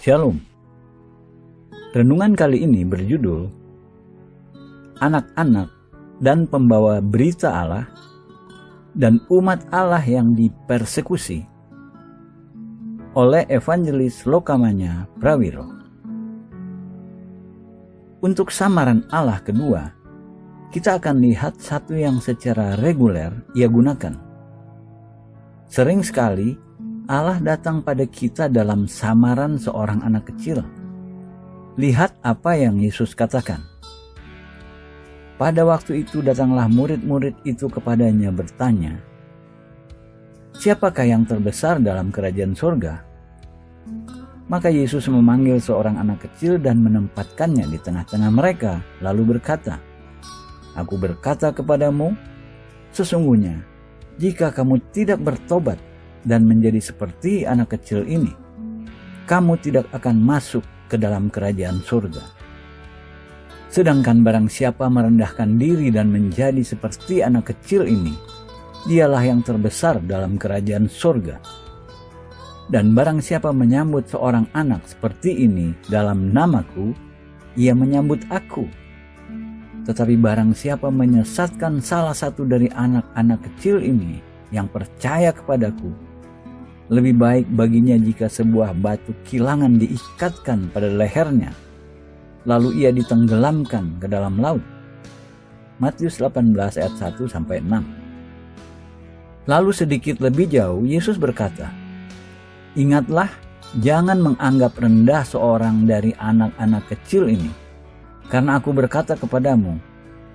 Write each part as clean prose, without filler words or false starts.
Shalom. Renungan kali ini berjudul Anak-anak dan Pembawa Berita Allah dan Umat Allah yang Dipersekusi oleh Evangelis Lokamanya Prawiro. Untuk samaran Allah kedua, kita akan lihat satu yang secara reguler ia gunakan. Sering sekali Allah datang pada kita dalam samaran seorang anak kecil. Lihat apa yang Yesus katakan. Pada waktu itu datanglah murid-murid itu kepadanya bertanya, "Siapakah yang terbesar dalam kerajaan surga?" Maka Yesus memanggil seorang anak kecil dan menempatkannya di tengah-tengah mereka, lalu berkata, "Aku berkata kepadamu, sesungguhnya jika kamu tidak bertobat dan menjadi seperti anak kecil ini, kamu tidak akan masuk ke dalam kerajaan surga. Sedangkan barang siapa merendahkan diri dan menjadi seperti anak kecil ini, dialah yang terbesar dalam kerajaan surga. Dan barang siapa menyambut seorang anak seperti ini dalam namaku, ia menyambut aku. Tetapi barang siapa menyesatkan salah satu dari anak-anak kecil ini yang percaya kepadaku, lebih baik baginya jika sebuah batu kilangan diikatkan pada lehernya, lalu ia ditenggelamkan ke dalam laut." Matius 18 ayat 1-6. Lalu sedikit lebih jauh Yesus berkata, "Ingatlah, jangan menganggap rendah seorang dari anak-anak kecil ini, karena aku berkata kepadamu,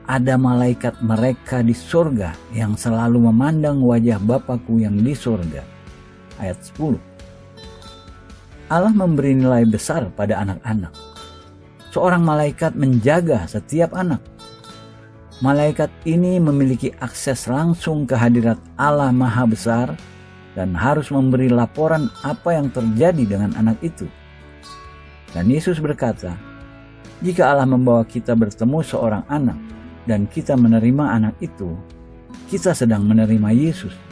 ada malaikat mereka di surga yang selalu memandang wajah Bapa-Ku yang di surga." Ayat 10. Allah memberi nilai besar pada anak-anak. Seorang malaikat menjaga setiap anak. Malaikat ini memiliki akses langsung ke hadirat Allah Maha Besar dan harus memberi laporan apa yang terjadi dengan anak itu. Dan Yesus berkata, jika Allah membawa kita bertemu seorang anak dan kita menerima anak itu, kita sedang menerima Yesus.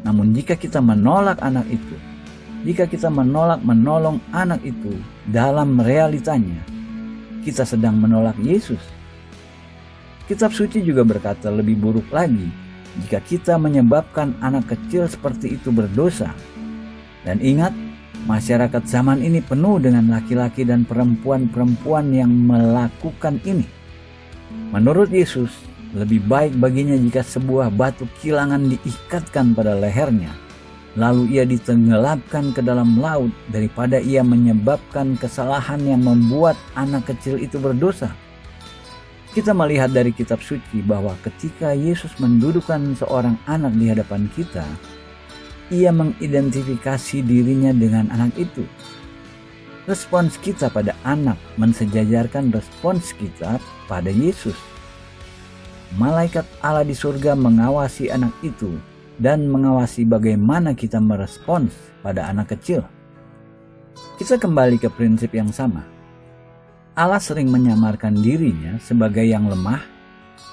Namun jika kita menolak anak itu, jika kita menolak menolong anak itu dalam realitanya, kita sedang menolak Yesus. Kitab suci juga berkata lebih buruk lagi jika kita menyebabkan anak kecil seperti itu berdosa. Dan ingat, masyarakat zaman ini penuh dengan laki-laki dan perempuan-perempuan yang melakukan ini. Menurut Yesus, lebih baik baginya jika sebuah batu kilangan diikatkan pada lehernya, lalu ia ditenggelamkan ke dalam laut daripada ia menyebabkan kesalahan yang membuat anak kecil itu berdosa. Kita melihat dari kitab suci bahwa ketika Yesus mendudukkan seorang anak di hadapan kita, ia mengidentifikasi dirinya dengan anak itu. Respons kita pada anak mensejajarkan respons kita pada Yesus. Malaikat Allah di surga mengawasi anak itu dan mengawasi bagaimana kita merespons pada anak kecil. Kita kembali ke prinsip yang sama. Allah sering menyamarkan dirinya sebagai yang lemah,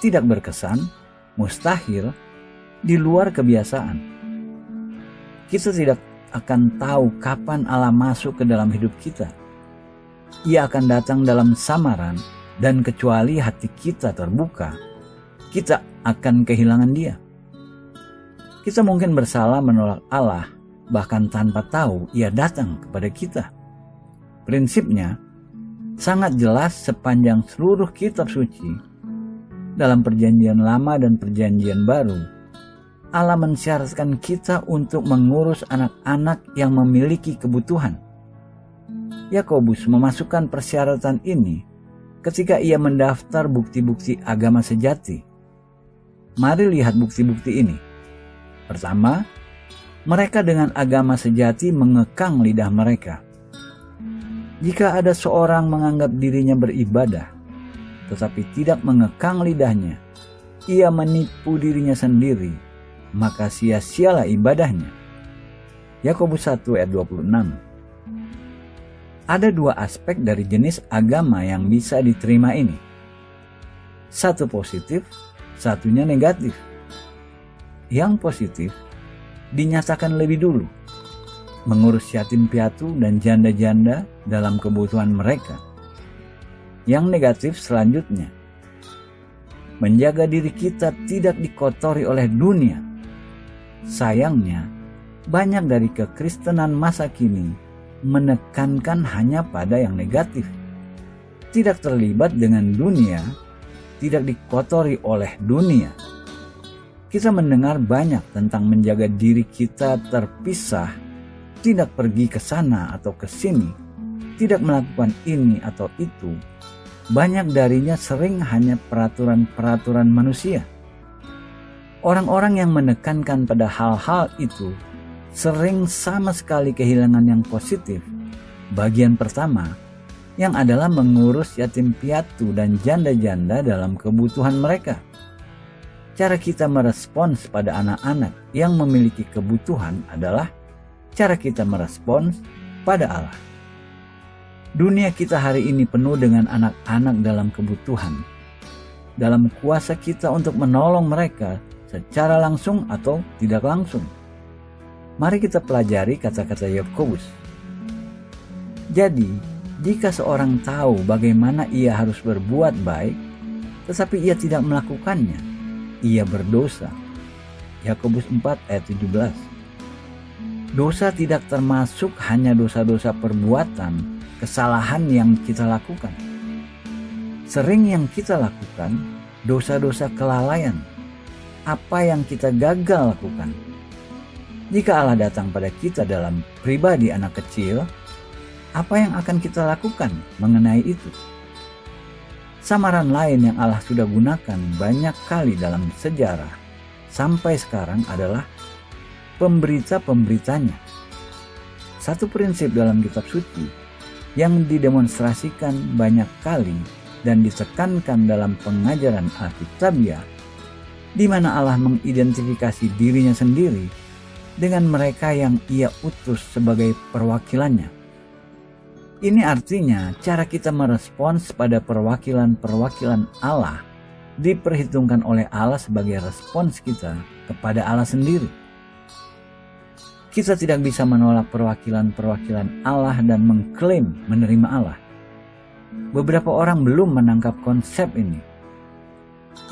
tidak berkesan, mustahil, di luar kebiasaan. Kita tidak akan tahu kapan Allah masuk ke dalam hidup kita. Ia akan datang dalam samaran, dan kecuali hati kita terbuka, kita akan kehilangan Dia. Kita mungkin bersalah menolak Allah, bahkan tanpa tahu Ia datang kepada kita. Prinsipnya sangat jelas sepanjang seluruh kitab suci. Dalam perjanjian lama dan perjanjian baru, Allah mensyaratkan kita untuk mengurus anak-anak yang memiliki kebutuhan. Yakobus memasukkan persyaratan ini ketika ia mendaftar bukti-bukti agama sejati. Mari lihat bukti-bukti ini. Pertama, mereka dengan agama sejati mengekang lidah mereka. Jika ada seorang menganggap dirinya beribadah, tetapi tidak mengekang lidahnya, ia menipu dirinya sendiri, maka sia-sialah ibadahnya. Yakobus 1 ayat 26. Ada dua aspek dari jenis agama yang bisa diterima ini. Satu positif, satunya negatif. Yang positif dinyatakan lebih dulu. mengurus yatim piatu dan janda-janda dalam kebutuhan mereka. Yang negatif selanjutnya, menjaga diri kita tidak dikotori oleh dunia. Sayangnya, banyak dari kekristenan masa kini menekankan hanya pada yang negatif. Tidak terlibat dengan dunia, tidak dikotori oleh dunia. Kita mendengar banyak tentang menjaga diri kita terpisah, tidak pergi ke sana atau ke sini, tidak melakukan ini atau itu. Banyak darinya sering hanya peraturan-peraturan manusia. Orang-orang yang menekankan pada hal-hal itu sering sama sekali kehilangan yang positif. Bagian pertama, yang adalah mengurus yatim piatu dan janda-janda dalam kebutuhan mereka. Cara kita merespons pada anak-anak yang memiliki kebutuhan adalah cara kita merespons pada Allah. Dunia kita hari ini penuh dengan anak-anak dalam kebutuhan. Dalam kuasa kita untuk menolong mereka secara langsung atau tidak langsung. Mari kita pelajari kata-kata Yakobus. Jadi, jika seorang tahu bagaimana ia harus berbuat baik, tetapi ia tidak melakukannya, ia berdosa. Yakobus 4 ayat 17. Dosa tidak termasuk hanya dosa-dosa perbuatan, kesalahan yang kita lakukan. Sering yang kita lakukan, dosa-dosa kelalaian, apa yang kita gagal lakukan. Jika Allah datang pada kita dalam pribadi anak kecil, apa yang akan kita lakukan mengenai itu? Samaran lain yang Allah sudah gunakan banyak kali dalam sejarah sampai sekarang adalah pemberita-pemberitanya. Satu prinsip dalam kitab suci yang didemonstrasikan banyak kali dan ditekankan dalam pengajaran Alkitabiah, di mana Allah mengidentifikasi dirinya sendiri dengan mereka yang ia utus sebagai perwakilannya. Ini artinya cara kita merespons pada perwakilan-perwakilan Allah diperhitungkan oleh Allah sebagai respons kita kepada Allah sendiri. Kita tidak bisa menolak perwakilan-perwakilan Allah dan mengklaim menerima Allah. Beberapa orang belum menangkap konsep ini.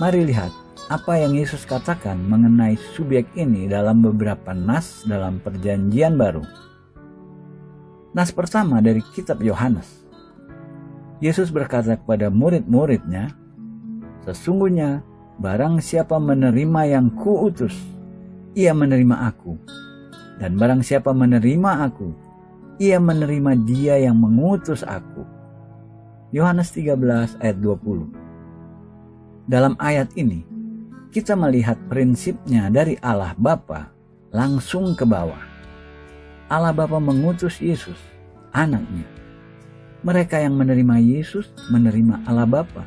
Mari lihat apa yang Yesus katakan mengenai subjek ini dalam beberapa nas dalam Perjanjian Baru. Nas pertama dari kitab Yohanes. Yesus berkata kepada murid-muridnya, "Sesungguhnya barang siapa menerima yang kuutus, ia menerima aku. Dan barang siapa menerima aku, ia menerima dia yang mengutus aku." Yohanes 13 ayat 20. Dalam ayat ini, kita melihat prinsipnya dari Allah Bapa langsung ke bawah. Allah Bapa mengutus Yesus, anaknya. Mereka yang menerima Yesus menerima Allah Bapa.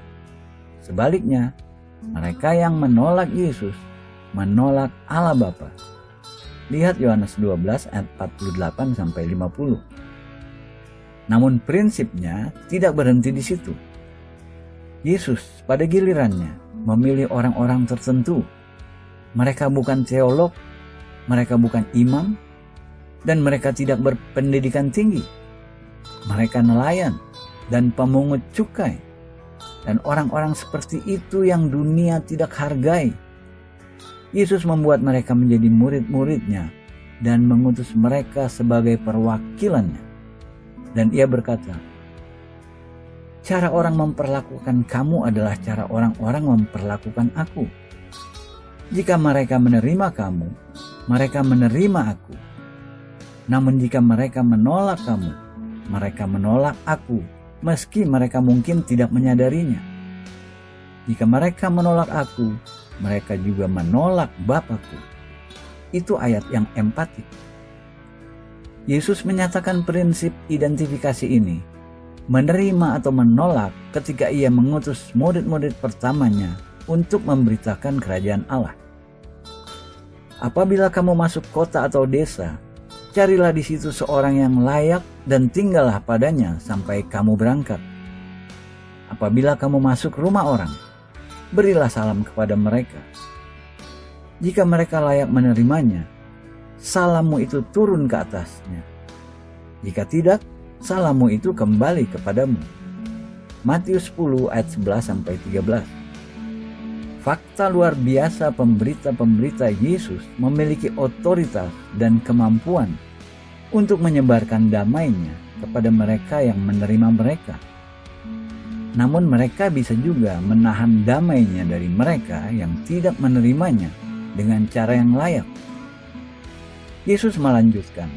Sebaliknya, mereka yang menolak Yesus menolak Allah Bapa. Lihat Yohanes 12 ayat 48-50. Namun prinsipnya tidak berhenti di situ. Yesus pada gilirannya memilih orang-orang tertentu. Mereka bukan teolog, mereka bukan imam, dan mereka tidak berpendidikan tinggi. Mereka nelayan dan pemungut cukai. Dan orang-orang seperti itu yang dunia tidak hargai. Yesus membuat mereka menjadi murid-muridnya dan mengutus mereka sebagai perwakilannya. Dan ia berkata, "Cara orang memperlakukan kamu adalah cara orang-orang memperlakukan aku. Jika mereka menerima kamu, mereka menerima aku. Namun jika mereka menolak kamu, mereka menolak aku, meski mereka mungkin tidak menyadarinya. Jika mereka menolak aku, mereka juga menolak Bapakku." Itu ayat yang empatik. Yesus menyatakan prinsip identifikasi ini, menerima atau menolak ketika ia mengutus murid-murid pertamanya untuk memberitakan kerajaan Allah. Apabila kamu masuk kota atau desa, carilah di situ seorang yang layak dan tinggallah padanya sampai kamu berangkat. Apabila kamu masuk rumah orang, berilah salam kepada mereka. Jika mereka layak menerimanya, salammu itu turun ke atasnya Jika tidak, salahmu itu kembali kepadamu. Matius 10 ayat 11-13. Fakta luar biasa pemberita-pemberita Yesus memiliki otoritas dan kemampuan untuk menyebarkan damainya kepada mereka yang menerima mereka. Namun mereka bisa juga menahan damainya dari mereka yang tidak menerimanya dengan cara yang layak. Yesus melanjutkan,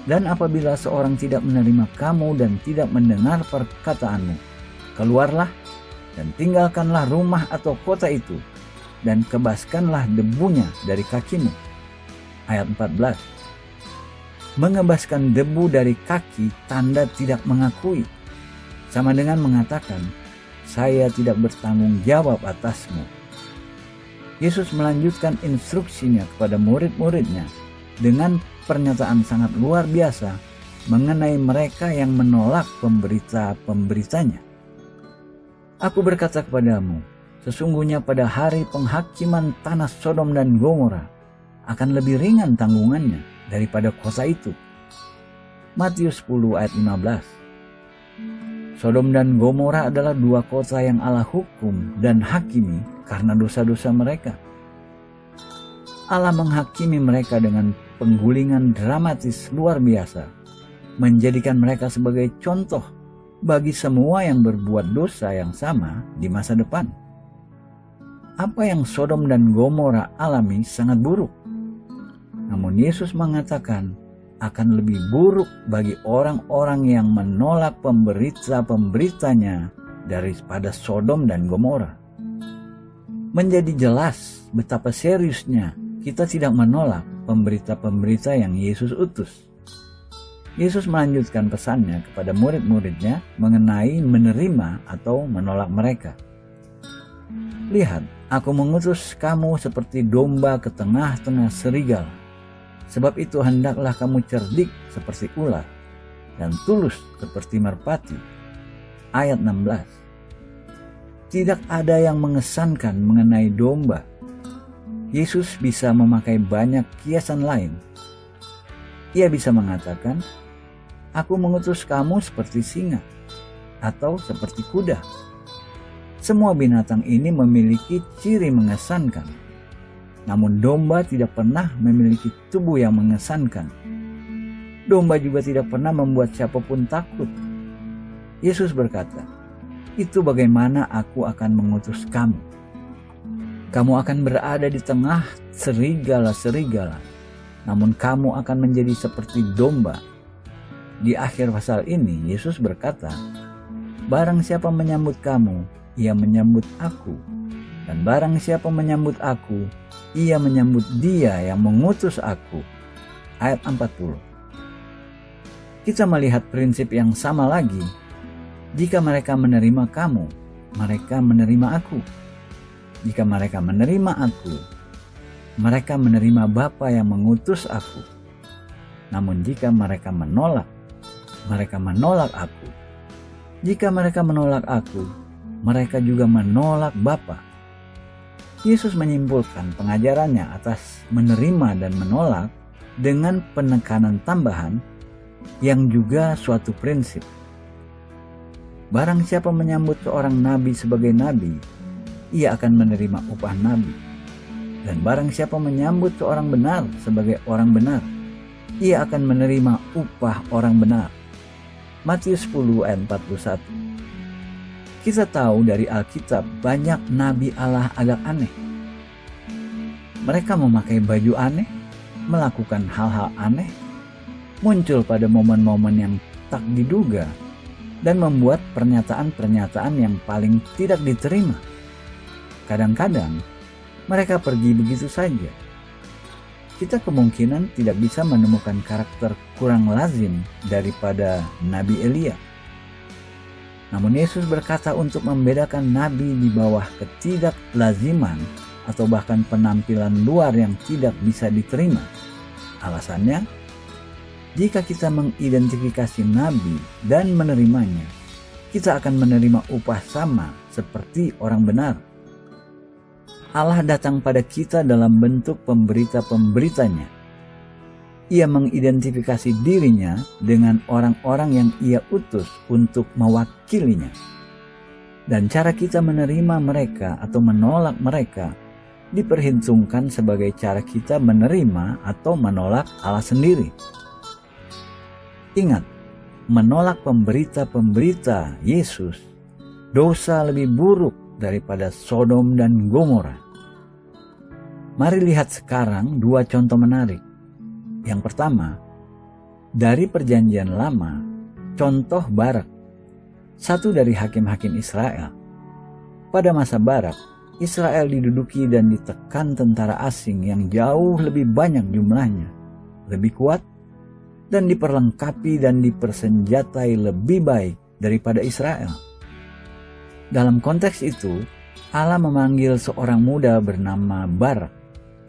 "Dan apabila seorang tidak menerima kamu dan tidak mendengar perkataanmu, keluarlah dan tinggalkanlah rumah atau kota itu, dan kebaskanlah debunya dari kakimu." Ayat 14. Mengebaskan debu dari kaki tanda tidak mengakui, sama dengan mengatakan, "Saya tidak bertanggung jawab atasmu." Yesus melanjutkan instruksinya kepada murid-muridnya dengan pernyataan sangat luar biasa mengenai mereka yang menolak pemberita-pemberitanya. "Aku berkata kepadamu, sesungguhnya pada hari penghakiman tanah Sodom dan Gomora akan lebih ringan tanggungannya daripada kota itu." Matius 10 ayat 15. Sodom dan Gomora adalah dua kota yang Allah hukum dan hakimi karena dosa-dosa mereka. Allah menghakimi mereka dengan penggulingan dramatis luar biasa, menjadikan mereka sebagai contoh bagi semua yang berbuat dosa yang sama di masa depan. Apa yang Sodom dan Gomora alami sangat buruk. Namun Yesus mengatakan akan lebih buruk bagi orang-orang yang menolak pemberita-pemberitanya daripada Sodom dan Gomora. Menjadi jelas betapa seriusnya kita tidak menolak pemberita-pemberita yang Yesus utus. Yesus melanjutkan pesannya kepada murid-muridnya mengenai menerima atau menolak mereka. "Lihat, aku mengutus kamu seperti domba ke tengah-tengah serigala. Sebab itu hendaklah kamu cerdik seperti ular dan tulus seperti merpati." Ayat 16. Tidak ada yang mengesankan mengenai domba. Yesus bisa memakai banyak kiasan lain. Ia bisa mengatakan, "Aku mengutus kamu seperti singa," atau seperti kuda. Semua binatang ini memiliki ciri mengesankan. Namun domba tidak pernah memiliki tubuh yang mengesankan. Domba juga tidak pernah membuat siapapun takut. Yesus berkata, "Itu bagaimana aku akan mengutus kamu. Kamu akan berada di tengah serigala-serigala, namun kamu akan menjadi seperti domba." Di akhir pasal ini, Yesus berkata, "Barang siapa menyambut kamu, ia menyambut aku. Dan barang siapa menyambut aku, ia menyambut dia yang mengutus aku." Ayat 40. Kita melihat prinsip yang sama lagi. Jika mereka menerima kamu, mereka menerima aku. Jika mereka menerima aku, mereka menerima Bapa yang mengutus aku. Namun jika mereka menolak aku. Jika mereka menolak aku, mereka juga menolak Bapa. Yesus menyimpulkan pengajarannya atas menerima dan menolak dengan penekanan tambahan yang juga suatu prinsip. Barang siapa menyambut seorang nabi sebagai nabi, ia akan menerima upah nabi. Dan barang siapa menyambut seorang benar sebagai orang benar, ia akan menerima upah orang benar. Matius 10 ayat 41. Kita tahu dari Alkitab banyak nabi Allah agak aneh. Mereka memakai baju aneh, melakukan hal-hal aneh, muncul pada momen-momen yang tak diduga, dan membuat pernyataan-pernyataan yang paling tidak diterima. Kadang-kadang mereka pergi begitu saja. Kita kemungkinan tidak bisa menemukan karakter kurang lazim daripada Nabi Elia. Namun Yesus berkata untuk membedakan nabi di bawah ketidaklaziman atau bahkan penampilan luar yang tidak bisa diterima. Alasannya, jika kita mengidentifikasi nabi dan menerimanya, kita akan menerima upah sama seperti orang benar. Allah datang pada kita dalam bentuk pemberita-pemberitanya. Ia mengidentifikasi dirinya dengan orang-orang yang ia utus untuk mewakilinya. Dan cara kita menerima mereka atau menolak mereka diperhitungkan sebagai cara kita menerima atau menolak Allah sendiri. Ingat, menolak pemberita-pemberita Yesus, dosa lebih buruk daripada Sodom dan Gomora. Mari lihat sekarang dua contoh menarik. Yang pertama, dari Perjanjian Lama, contoh Barak, satu dari hakim-hakim Israel. Pada masa Barak, Israel diduduki dan ditekan tentara asing yang jauh lebih banyak jumlahnya, lebih kuat, dan diperlengkapi dan dipersenjatai lebih baik daripada Israel. Dalam konteks itu, Allah memanggil seorang muda bernama Barak,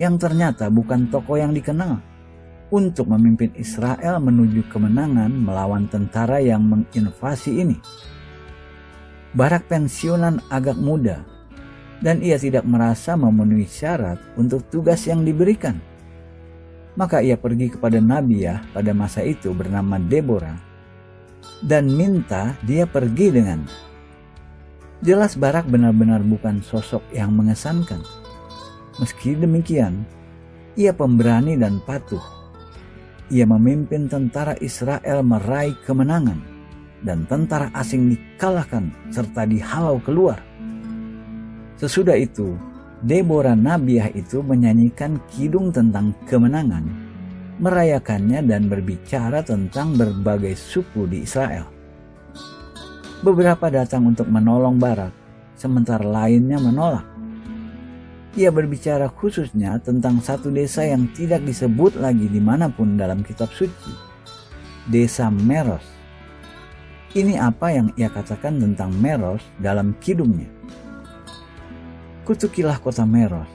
yang ternyata bukan tokoh yang dikenal, untuk memimpin Israel menuju kemenangan melawan tentara yang menginvasi ini. Barak pensiunan agak muda, dan ia tidak merasa memenuhi syarat untuk tugas yang diberikan. Maka ia pergi kepada Nabiah pada masa itu bernama Deborah, dan minta dia pergi dengan. Jelas Barak benar-benar bukan sosok yang mengesankan. Meski demikian, ia pemberani dan patuh. Ia memimpin tentara Israel meraih kemenangan, dan tentara asing dikalahkan serta dihalau keluar. Sesudah itu, Deborah Nabiah itu menyanyikan kidung tentang kemenangan, merayakannya dan berbicara tentang berbagai suku di Israel. Beberapa datang untuk menolong Barak, sementara lainnya menolak. Ia berbicara khususnya tentang satu desa yang tidak disebut lagi dimanapun dalam kitab suci, desa Meros. Ini apa yang ia katakan tentang Meros dalam kidungnya. Kutukilah kota Meros,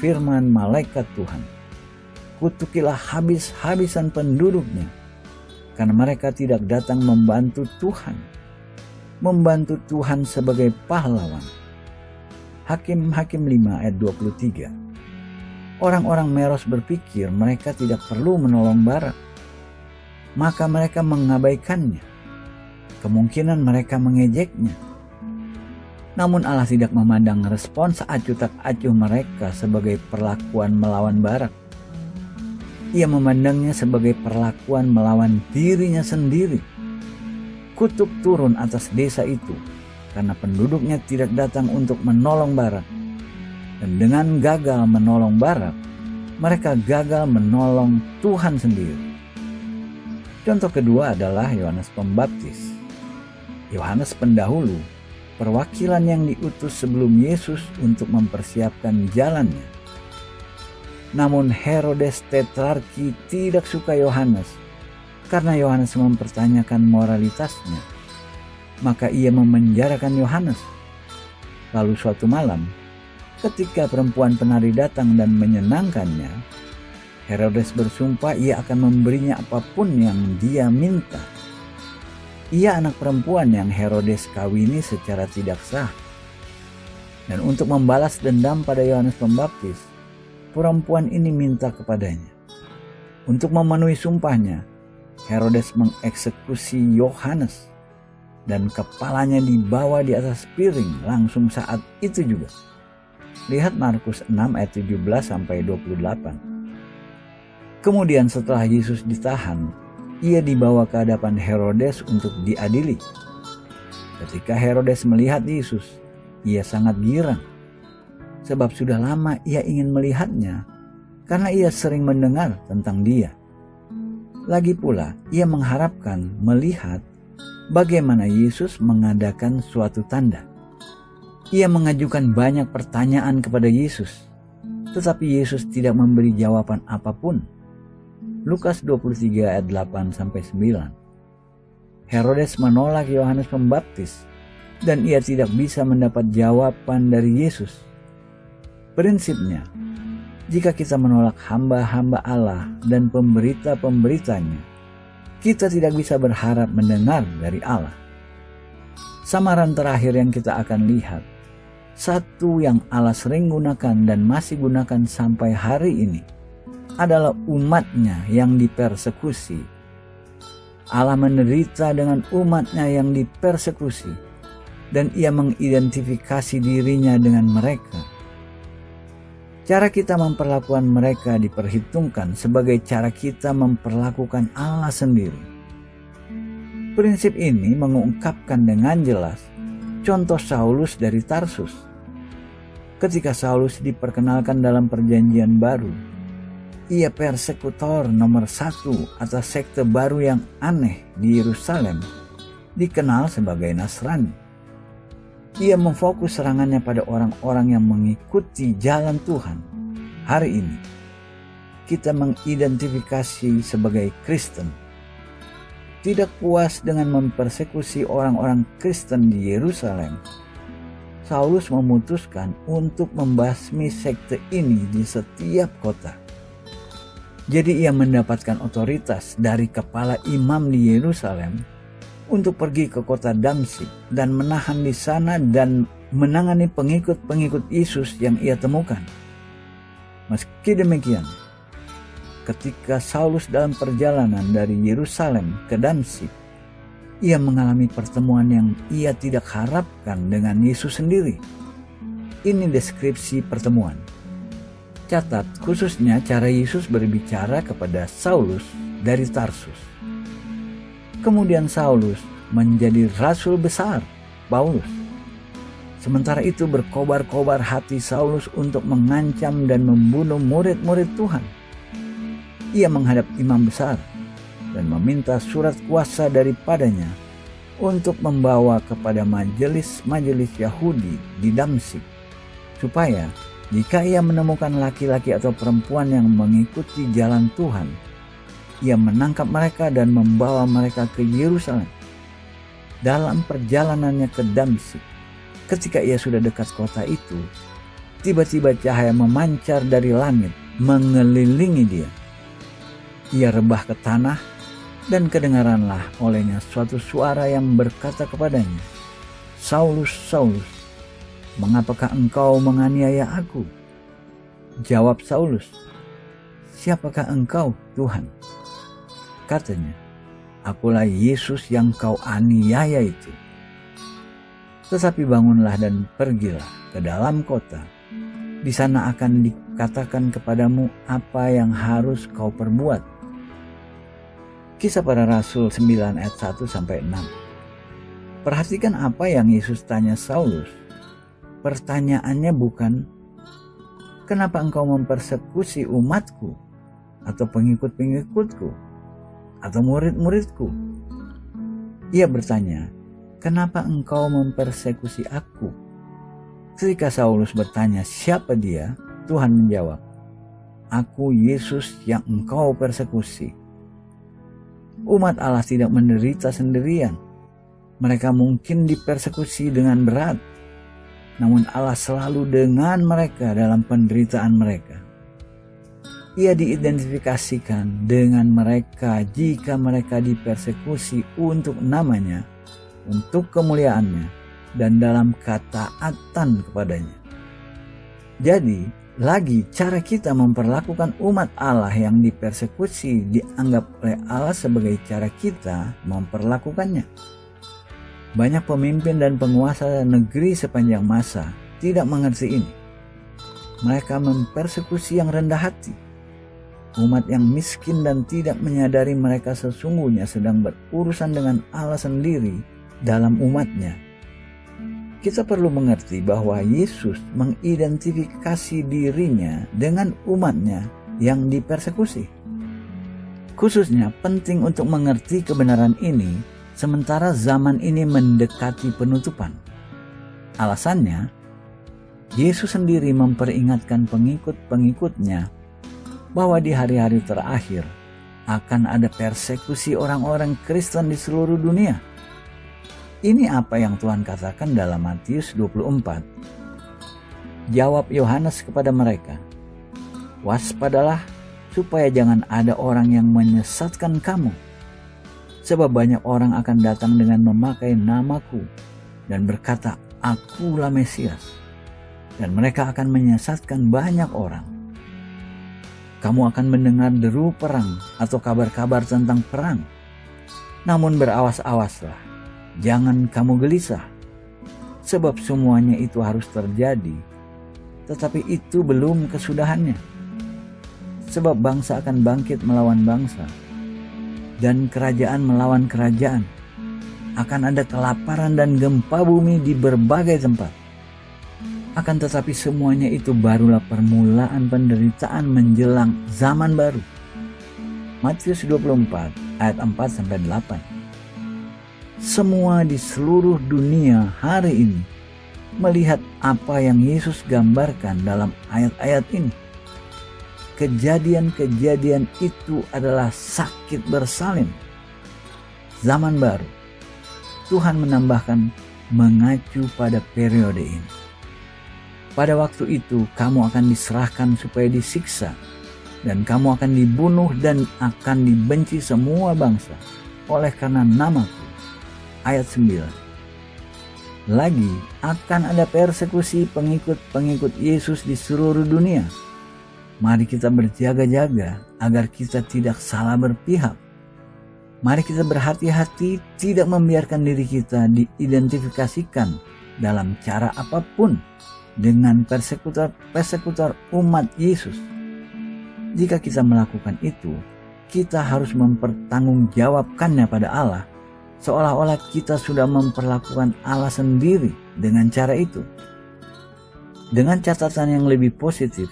firman malaikat Tuhan. Kutukilah habis-habisan penduduknya, karena mereka tidak datang membantu Tuhan sebagai pahlawan. Hakim-Hakim 5 ayat 23. Orang-orang Meros berpikir mereka tidak perlu menolong Barak, maka mereka mengabaikannya. Kemungkinan mereka mengejeknya. Namun Allah tidak memandang respons acuh tak acuh mereka sebagai perlakuan melawan Barak. Ia memandangnya sebagai perlakuan melawan dirinya sendiri. Kutuk turun atas desa itu, karena penduduknya tidak datang untuk menolong Barak. Dan dengan gagal menolong Barak, mereka gagal menolong Tuhan sendiri. Contoh kedua adalah Yohanes Pembaptis. Yohanes pendahulu, perwakilan yang diutus sebelum Yesus untuk mempersiapkan jalannya. Namun Herodes Tetrarki tidak suka Yohanes, karena Yohanes mempertanyakan moralitasnya. Maka ia memenjarakan Yohanes. Lalu suatu malam, ketika perempuan penari datang dan menyenangkannya, Herodes bersumpah ia akan memberinya apapun yang dia minta. Ia anak perempuan yang Herodes kawini secara tidak sah. Dan untuk membalas dendam pada Yohanes Pembaptis, perempuan ini minta kepadanya. Untuk memenuhi sumpahnya, Herodes mengeksekusi Yohanes, dan kepalanya dibawa di atas piring langsung saat itu juga. Lihat Markus 6 ayat 17-28. Kemudian setelah Yesus ditahan, ia dibawa ke hadapan Herodes untuk diadili. Ketika Herodes melihat Yesus, ia sangat girang, sebab sudah lama ia ingin melihatnya, karena ia sering mendengar tentang dia. Lagi pula, ia mengharapkan melihat bagaimana Yesus mengadakan suatu tanda. Ia mengajukan banyak pertanyaan kepada Yesus, tetapi Yesus tidak memberi jawaban apapun. Lukas 23 ayat 8-9. Herodes menolak Yohanes Pembaptis, dan ia tidak bisa mendapat jawaban dari Yesus. Prinsipnya, jika kita menolak hamba-hamba Allah dan pemberita-pemberitanya, kita tidak bisa berharap mendengar dari Allah. Samaran terakhir yang kita akan lihat, satu yang Allah sering gunakan dan masih gunakan sampai hari ini, adalah umatnya yang dipersekusi. Allah menderita dengan umatnya yang dipersekusi, dan ia mengidentifikasi dirinya dengan mereka. Cara kita memperlakukan mereka diperhitungkan sebagai cara kita memperlakukan Allah sendiri. Prinsip ini mengungkapkan dengan jelas contoh Saulus dari Tarsus. Ketika Saulus diperkenalkan dalam Perjanjian Baru, ia persekutor nomor 1 atas sekte baru yang aneh di Yerusalem, dikenal sebagai Nasrani. Ia memfokus serangannya pada orang-orang yang mengikuti jalan Tuhan. Hari ini, kita mengidentifikasi sebagai Kristen. Tidak puas dengan mempersekusi orang-orang Kristen di Yerusalem, Saulus memutuskan untuk membasmi sekte ini di setiap kota. Jadi ia mendapatkan otoritas dari kepala imam di Yerusalem untuk pergi ke kota Damsyik dan menahan di sana dan menangani pengikut-pengikut Yesus yang ia temukan. Meski demikian, ketika Saulus dalam perjalanan dari Yerusalem ke Damsyik, ia mengalami pertemuan yang ia tidak harapkan dengan Yesus sendiri. Ini deskripsi pertemuan. Catat khususnya cara Yesus berbicara kepada Saulus dari Tarsus. Kemudian Saulus menjadi rasul besar, Paulus. Sementara itu berkobar-kobar hati Saulus untuk mengancam dan membunuh murid-murid Tuhan. Ia menghadap imam besar dan meminta surat kuasa daripadanya untuk membawa kepada majelis-majelis Yahudi di Damsyik, supaya jika ia menemukan laki-laki atau perempuan yang mengikuti jalan Tuhan, ia menangkap mereka dan membawa mereka ke Yerusalem. Dalam perjalanannya ke Damsyik, ketika ia sudah dekat kota itu, tiba-tiba cahaya memancar dari langit mengelilingi dia. Ia rebah ke tanah, dan kedengaranlah olehnya suatu suara yang berkata kepadanya, "Saulus, Saulus, mengapakah engkau menganiaya aku?" Jawab Saulus, "Siapakah engkau, Tuhan?" Katanya, "Akulah Yesus yang kau aniaya itu. Tetapi bangunlah dan pergilah ke dalam kota. Di sana akan dikatakan kepadamu apa yang harus kau perbuat." Kisah Para Rasul 9 ayat 1-6. Perhatikan apa yang Yesus tanya Saulus. Pertanyaannya bukan, "Kenapa engkau mempersekusi umatku atau pengikut-pengikutku atau murid-muridku?" Ia bertanya, "Kenapa engkau mempersekusi aku?" Ketika Saulus bertanya siapa dia, Tuhan menjawab, "Aku Yesus yang engkau persekusi." Umat Allah tidak menderita sendirian. Mereka mungkin dipersekusi dengan berat, namun Allah selalu dengan mereka dalam penderitaan mereka. Ia diidentifikasikan dengan mereka jika mereka dipersekusi untuk namanya, untuk kemuliaannya, dan dalam ketaatan kepadanya. Jadi, lagi cara kita memperlakukan umat Allah yang dipersekusi dianggap oleh Allah sebagai cara kita memperlakukannya. Banyak pemimpin dan penguasa negeri sepanjang masa tidak mengerti ini. Mereka mempersekusi yang rendah hati, umat yang miskin dan tidak menyadari mereka sesungguhnya sedang berurusan dengan Allah sendiri dalam umatnya. Kita perlu mengerti bahwa Yesus mengidentifikasi dirinya dengan umatnya yang dipersekusi. Khususnya penting untuk mengerti kebenaran ini sementara zaman ini mendekati penutupan. Alasannya, Yesus sendiri memperingatkan pengikut-pengikutnya bahwa di hari-hari terakhir akan ada persekusi orang-orang Kristen di seluruh dunia. Ini apa yang Tuhan katakan dalam Matius 24. Jawab Yohanes kepada mereka, "Waspadalah supaya jangan ada orang yang menyesatkan kamu. Sebab banyak orang akan datang dengan memakai namaku dan berkata, 'Akulah Mesias,' dan mereka akan menyesatkan banyak orang. kamu akan mendengar deru perang atau kabar-kabar tentang perang. Namun berawas-awaslah, jangan kamu gelisah, sebab semuanya itu harus terjadi, tetapi itu belum kesudahannya. Sebab bangsa akan bangkit melawan bangsa, dan kerajaan melawan kerajaan. Akan ada kelaparan dan gempa bumi di berbagai tempat. Akan tetapi semuanya itu barulah permulaan penderitaan menjelang zaman baru. Matius 24 ayat 4-8. Semua di seluruh dunia hari ini melihat apa yang Yesus gambarkan dalam ayat-ayat ini. Kejadian-kejadian itu adalah sakit bersalin. Zaman baru. Tuhan menambahkan mengacu pada periode ini. Pada waktu itu kamu akan diserahkan supaya disiksa, dan kamu akan dibunuh dan akan dibenci semua bangsa oleh karena namaku. Ayat 9. Lagi akan ada persekusi pengikut-pengikut Yesus di seluruh dunia. Mari kita berjaga-jaga agar kita tidak salah berpihak. Mari kita berhati-hati tidak membiarkan diri kita diidentifikasikan dalam cara apapun dengan persekutor umat Yesus. Jika kita melakukan itu, kita harus mempertanggungjawabkannya pada Allah, seolah-olah kita sudah memperlakukan Allah sendiri dengan cara itu. Dengan catatan yang lebih positif,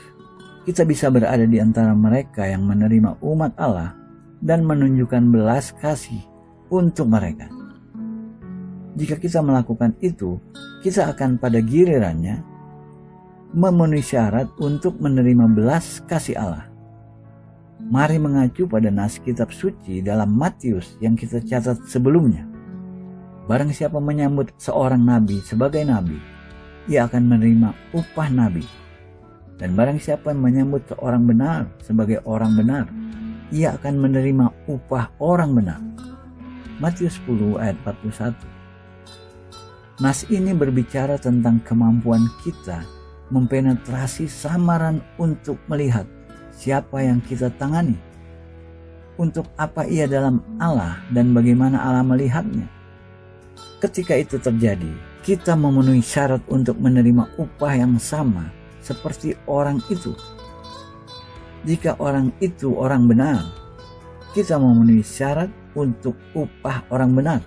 kita bisa berada di antara mereka yang menerima umat Allah dan menunjukkan belas kasih untuk mereka. Jika kita melakukan itu, kita akan pada gilirannya memenuhi syarat untuk menerima belas kasih Allah. Mari mengacu pada nas kitab suci dalam Matius yang kita catat sebelumnya. Barang siapa menyambut seorang nabi sebagai nabi, ia akan menerima upah nabi. Dan barang siapa yang menyambut seorang benar sebagai orang benar, ia akan menerima upah orang benar. Matius 10 ayat 41. Nas ini berbicara tentang kemampuan kita mempenetrasi samaran untuk melihat siapa yang kita tangani, untuk apa ia dalam Allah dan bagaimana Allah melihatnya. Ketika itu terjadi, kita memenuhi syarat untuk menerima upah yang sama seperti orang itu. Jika orang itu orang benar, kita memenuhi syarat untuk upah orang benar.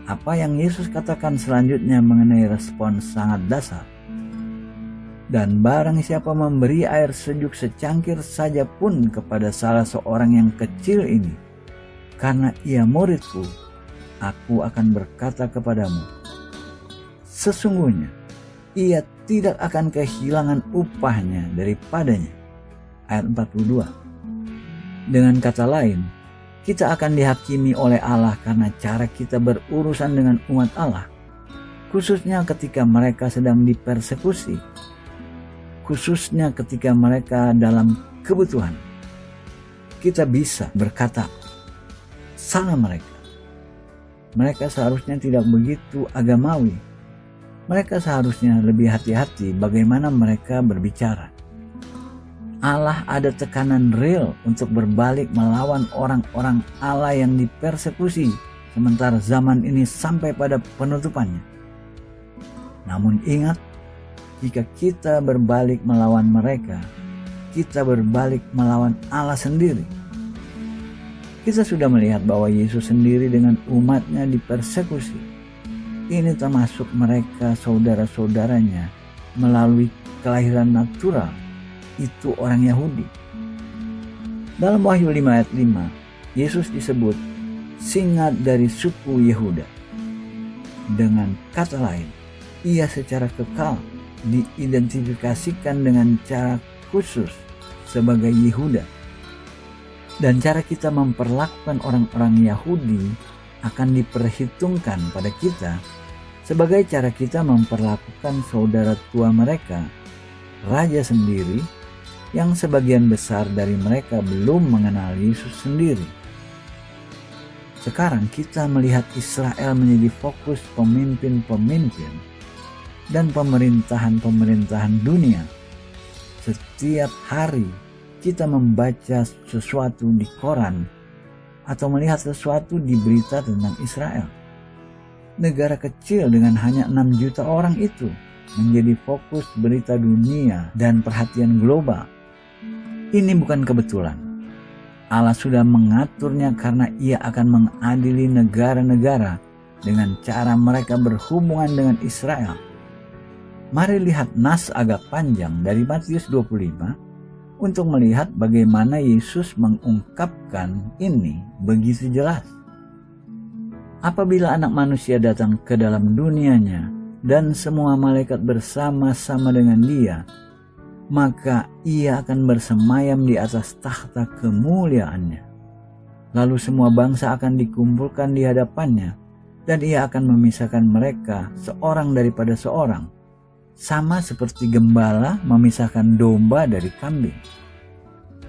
Apa yang Yesus katakan selanjutnya mengenai respon sangat dasar. Dan barang siapa memberi air sejuk secangkir saja pun kepada salah seorang yang kecil ini, karena ia muridku, aku akan berkata kepadamu, sesungguhnya ia tidak akan kehilangan upahnya daripadanya. Ayat 42. Dengan kata lain, kita akan dihakimi oleh Allah karena cara kita berurusan dengan umat Allah, khususnya ketika mereka sedang dipersekusi, khususnya ketika mereka dalam kebutuhan. Kita bisa berkata, salah mereka. Mereka seharusnya tidak begitu agamawi. Mereka seharusnya lebih hati-hati bagaimana mereka berbicara. Allah ada tekanan real untuk berbalik melawan orang-orang Allah yang dipersekusi sementara zaman ini sampai pada penutupannya. Namun ingat, jika kita berbalik melawan mereka, kita berbalik melawan Allah sendiri. Kita sudah melihat bahwa Yesus sendiri dengan umatnya dipersekusi. Ini termasuk mereka saudara-saudaranya melalui kelahiran natural, itu orang Yahudi. Dalam Wahyu 5 ayat 5, Yesus disebut singa dari suku Yehuda. Dengan kata lain, ia secara kekal diidentifikasikan dengan cara khusus sebagai Yehuda. Dan cara kita memperlakukan orang-orang Yahudi akan diperhitungkan pada kita sebagai cara kita memperlakukan saudara tua mereka, raja sendiri, yang sebagian besar dari mereka belum mengenal Yesus sendiri. Sekarang kita melihat Israel menjadi fokus pemimpin-pemimpin dan pemerintahan-pemerintahan dunia. Setiap hari kita membaca sesuatu di koran atau melihat sesuatu di berita tentang Israel. Negara kecil dengan hanya 6 juta orang itu menjadi fokus berita dunia dan perhatian global. Ini bukan kebetulan. Allah sudah mengaturnya karena Ia akan mengadili negara-negara dengan cara mereka berhubungan dengan Israel. Mari lihat nas agak panjang dari Matius 25 untuk melihat bagaimana Yesus mengungkapkan ini begitu jelas. Apabila Anak Manusia datang ke dalam dunianya dan semua malaikat bersama-sama dengan Dia, maka Ia akan bersemayam di atas takhta kemuliaannya. Lalu semua bangsa akan dikumpulkan di hadapannya, dan Ia akan memisahkan mereka seorang daripada seorang, sama seperti gembala memisahkan domba dari kambing.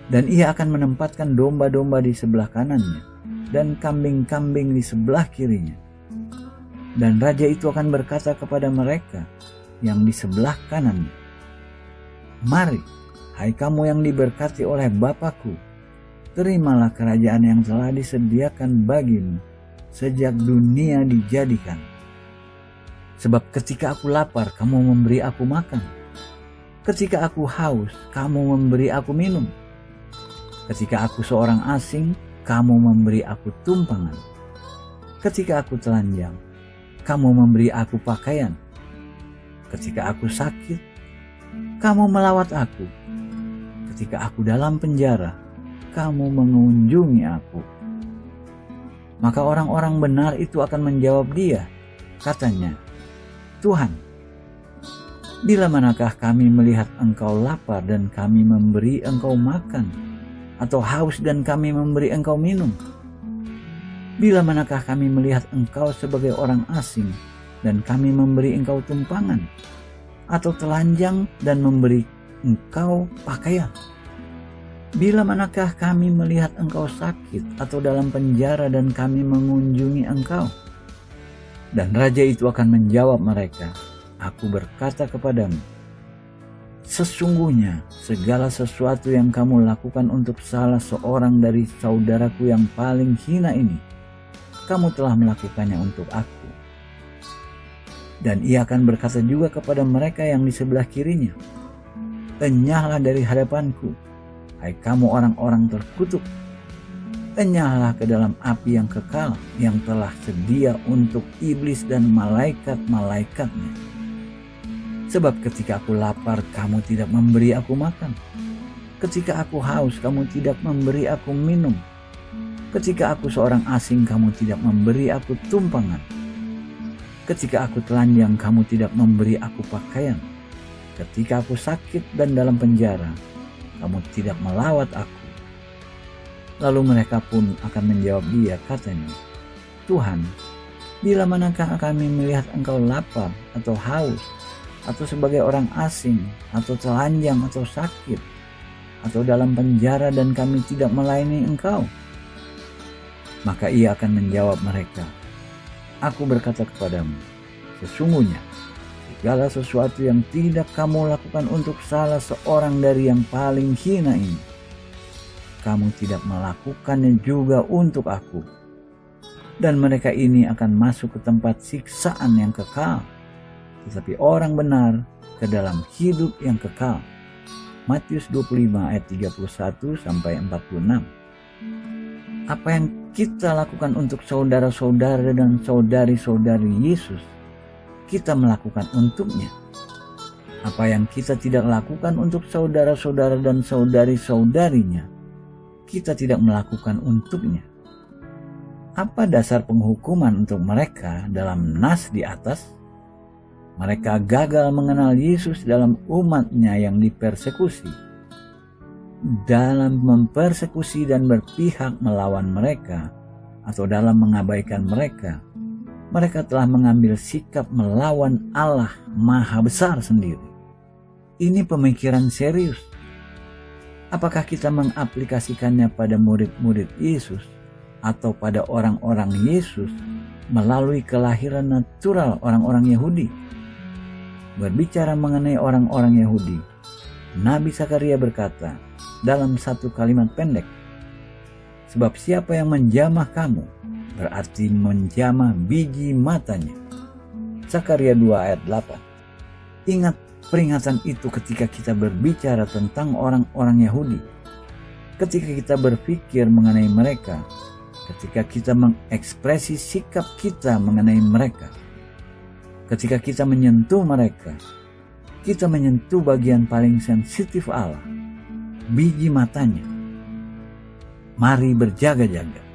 Dan Ia akan menempatkan domba-domba di sebelah kanannya dan kambing-kambing di sebelah kirinya. Dan Raja itu akan berkata kepada mereka yang di sebelah kanannya, "Mari, hai kamu yang diberkati oleh Bapa-Ku, terimalah kerajaan yang telah disediakan bagimu sejak dunia dijadikan. Sebab ketika aku lapar, kamu memberi aku makan. Ketika aku haus, kamu memberi aku minum. Ketika aku seorang asing, kamu memberi aku tumpangan. Ketika aku telanjang, kamu memberi aku pakaian. Ketika aku sakit, kamu melawat aku. Ketika aku dalam penjara, kamu mengunjungi aku." Maka orang-orang benar itu akan menjawab Dia, katanya, "Tuhan, bila manakah kami melihat Engkau lapar dan kami memberi Engkau makan, atau haus dan kami memberi Engkau minum? Bila manakah kami melihat Engkau sebagai orang asing dan kami memberi Engkau tumpangan, atau telanjang dan memberi Engkau pakaian? Bila manakah kami melihat Engkau sakit atau dalam penjara dan kami mengunjungi Engkau?" Dan Raja itu akan menjawab mereka, "Aku berkata kepadamu, sesungguhnya segala sesuatu yang kamu lakukan untuk salah seorang dari saudaraku yang paling hina ini, kamu telah melakukannya untuk aku." Dan Ia akan berkata juga kepada mereka yang di sebelah kirinya, "Enyahlah dari hadapanku, hai kamu orang-orang terkutuk. Enyahlah ke dalam api yang kekal yang telah sedia untuk iblis dan malaikat-malaikatnya. Sebab ketika aku lapar, kamu tidak memberi aku makan. Ketika aku haus, kamu tidak memberi aku minum. Ketika aku seorang asing, kamu tidak memberi aku tumpangan. Ketika aku telanjang, kamu tidak memberi aku pakaian. Ketika aku sakit dan dalam penjara, kamu tidak melawat aku." Lalu mereka pun akan menjawab Dia, katanya, "Tuhan, bila manakah kami melihat Engkau lapar atau haus, atau sebagai orang asing, atau telanjang, atau sakit, atau dalam penjara dan kami tidak melayani Engkau?" Maka Ia akan menjawab mereka, "Aku berkata kepadamu, sesungguhnya segala sesuatu yang tidak kamu lakukan untuk salah seorang dari yang paling hina ini, kamu tidak melakukannya juga untuk aku." Dan mereka ini akan masuk ke tempat siksaan yang kekal, tetapi orang benar ke dalam hidup yang kekal. Matius 25 ayat 31-46. Apa yang kita lakukan untuk saudara-saudara dan saudari-saudari Yesus, kita melakukan untuknya. Apa yang kita tidak lakukan untuk saudara-saudara dan saudari-saudarinya, kita tidak melakukan untuknya. Apa dasar penghukuman untuk mereka dalam nas di atas? Mereka gagal mengenal Yesus dalam umatnya yang dipersekusi. Dalam mempersekusi dan berpihak melawan mereka, atau dalam mengabaikan mereka, mereka telah mengambil sikap melawan Allah Maha Besar sendiri. Ini pemikiran serius. Apakah kita mengaplikasikannya pada murid-murid Yesus atau pada orang-orang Yesus melalui kelahiran natural orang-orang Yahudi? Berbicara mengenai orang-orang Yahudi, Nabi Zakaria berkata dalam satu kalimat pendek, "Sebab siapa yang menjamah kamu, berarti menjamah biji matanya." Zakaria 2 ayat 8. Ingat peringatan itu ketika kita berbicara tentang orang-orang Yahudi. Ketika kita berpikir mengenai mereka, ketika kita mengekspresi sikap kita mengenai mereka, ketika kita menyentuh mereka, kita menyentuh bagian paling sensitif Allah, biji matanya. Mari berjaga-jaga.